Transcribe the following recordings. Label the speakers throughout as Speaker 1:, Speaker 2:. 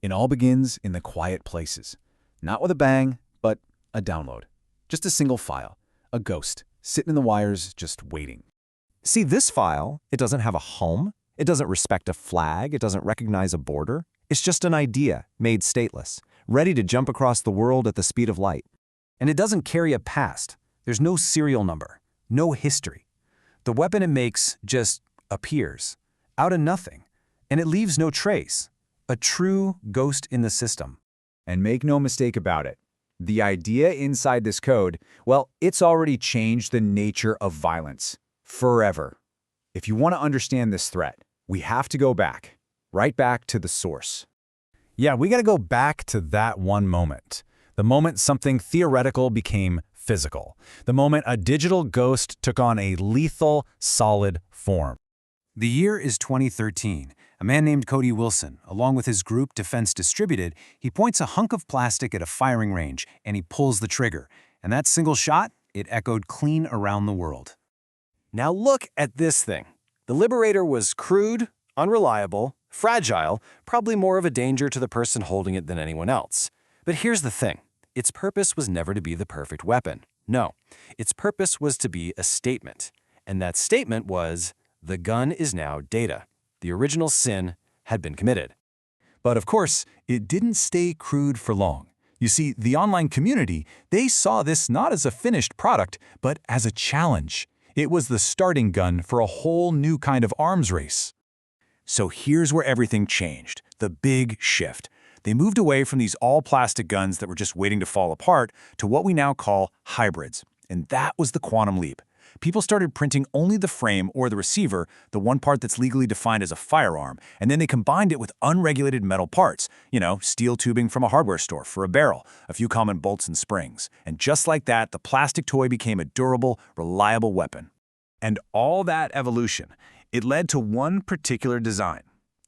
Speaker 1: It all begins in the quiet places. Not with a bang, but a download. Just a single file. A ghost, sitting in the wires, just waiting.
Speaker 2: See this file? It doesn't have a home. It doesn't respect a flag. It doesn't recognize a border. It's just an idea, made stateless, ready to jump across the world at the speed of light.
Speaker 3: And it doesn't carry a past. There's no serial number, no history. The weapon it makes just appears, out of nothing, and it leaves no trace. A true ghost in the system.
Speaker 1: And make no mistake about it, the idea inside this code, well, it's already changed the nature of violence. Forever. If you want to understand this threat, we have to go back. Right back to the source.
Speaker 3: Yeah, we got to go back to that one moment. The moment something theoretical became physical. The moment a digital ghost took on a lethal, solid form. The year is 2013. A man named Cody Wilson, along with his group Defense Distributed, he points a hunk of plastic at a firing range and he pulls the trigger. And that single shot, it echoed clean around the world.
Speaker 4: Now look at this thing. The Liberator was crude, unreliable, fragile, probably more of a danger to the person holding it than anyone else. But here's the thing. Its purpose was never to be the perfect weapon. No, its purpose was to be a statement. And that statement was, the gun is now data. The original sin had been committed.
Speaker 3: But of course, it didn't stay crude for long. You see, the online community, they saw this not as a finished product, but as a challenge. It was the starting gun for a whole new kind of arms race. So here's where everything changed, the big shift. They moved away from these all-plastic guns that were just waiting to fall apart to what we now call hybrids. And that was the quantum leap. People started printing only the frame or the receiver, the one part that's legally defined as a firearm, and then they combined it with unregulated metal parts, steel tubing from a hardware store for a barrel, a few common bolts and springs. And just like that, the plastic toy became a durable, reliable weapon. And all that evolution, it led to one particular design,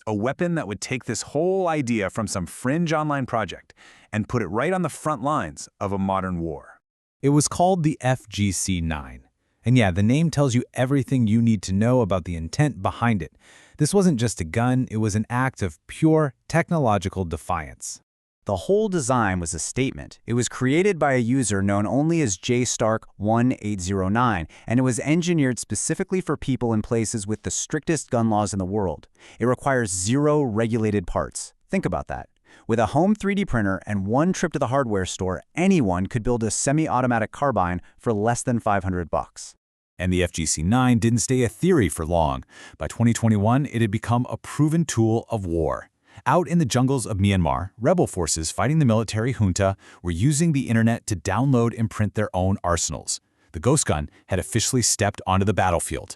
Speaker 3: a weapon that would take this whole idea from some fringe online project and put it right on the front lines of a modern war. It was called the FGC-9. And yeah, the name tells you everything you need to know about the intent behind it. This wasn't just a gun, it was an act of pure technological defiance.
Speaker 5: The whole design was a statement. It was created by a user known only as JStark1809, and it was engineered specifically for people in places with the strictest gun laws in the world. It requires 0 regulated parts. Think about that. With a home 3D printer and one trip to the hardware store, anyone could build a semi-automatic carbine for less than $500.
Speaker 3: And the FGC-9 didn't stay a theory for long. By 2021, it had become a proven tool of war. Out in the jungles of Myanmar, rebel forces fighting the military junta were using the internet to download and print their own arsenals. The ghost gun had officially stepped onto the battlefield.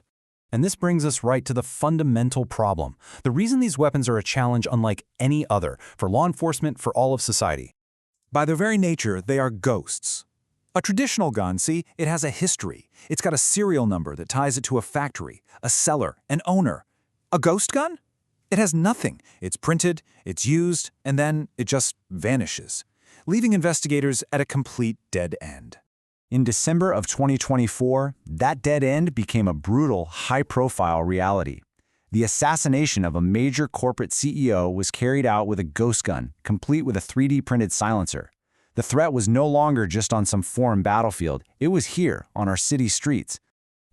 Speaker 3: And this brings us right to the fundamental problem. The reason these weapons are a challenge unlike any other, for law enforcement, for all of society. By their very nature, they are ghosts. A traditional gun, see, it has a history. It's got a serial number that ties it to a factory, a seller, an owner. A ghost gun? It has nothing. It's printed, it's used, and then it just vanishes, leaving investigators at a complete dead end. In December of 2024, that dead end became a brutal, high-profile reality. The assassination of a major corporate CEO was carried out with a ghost gun, complete with a 3D printed silencer. The threat was no longer just on some foreign battlefield. It was here, on our city streets.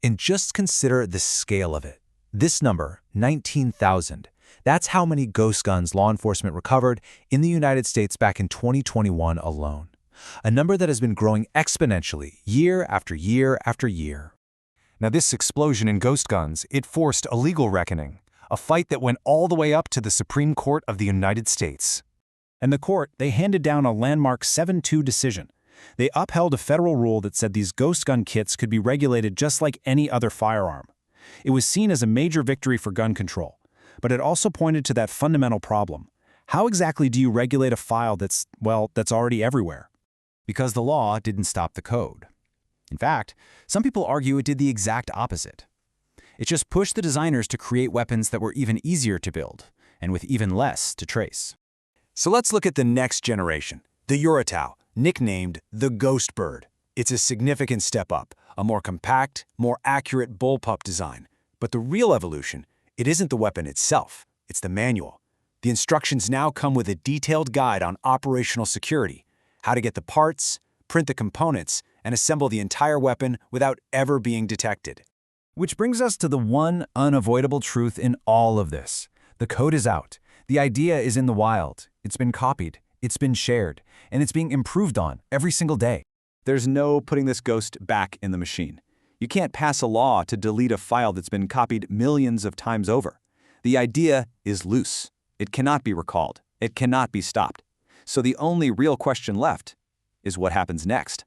Speaker 3: And just consider the scale of it. This number, 19,000. That's how many ghost guns law enforcement recovered in the United States back in 2021 alone. A number that has been growing exponentially year after year after year. Now this explosion in ghost guns, it forced a legal reckoning, a fight that went all the way up to the Supreme Court of the United States. And the court, they handed down a landmark 7-2 decision. They upheld a federal rule that said these ghost gun kits could be regulated just like any other firearm. It was seen as a major victory for gun control, but it also pointed to that fundamental problem. How exactly do you regulate a file that's already everywhere? Because the law didn't stop the code. In fact, some people argue it did the exact opposite. It just pushed the designers to create weapons that were even easier to build, and with even less to trace. So let's look at the next generation, the Urutau, nicknamed the Ghost Bird. It's a significant step up, a more compact, more accurate bullpup design. But the real evolution, it isn't the weapon itself, it's the manual.
Speaker 4: The instructions now come with a detailed guide on operational security, how to get the parts, print the components, and assemble the entire weapon without ever being detected.
Speaker 2: Which brings us to the one unavoidable truth in all of this. The code is out. The idea is in the wild. It's been copied, it's been shared, and it's being improved on every single day.
Speaker 1: There's no putting this ghost back in the machine. You can't pass a law to delete a file that's been copied millions of times over. The idea is loose. It cannot be recalled. It cannot be stopped. So the only real question left is what happens next.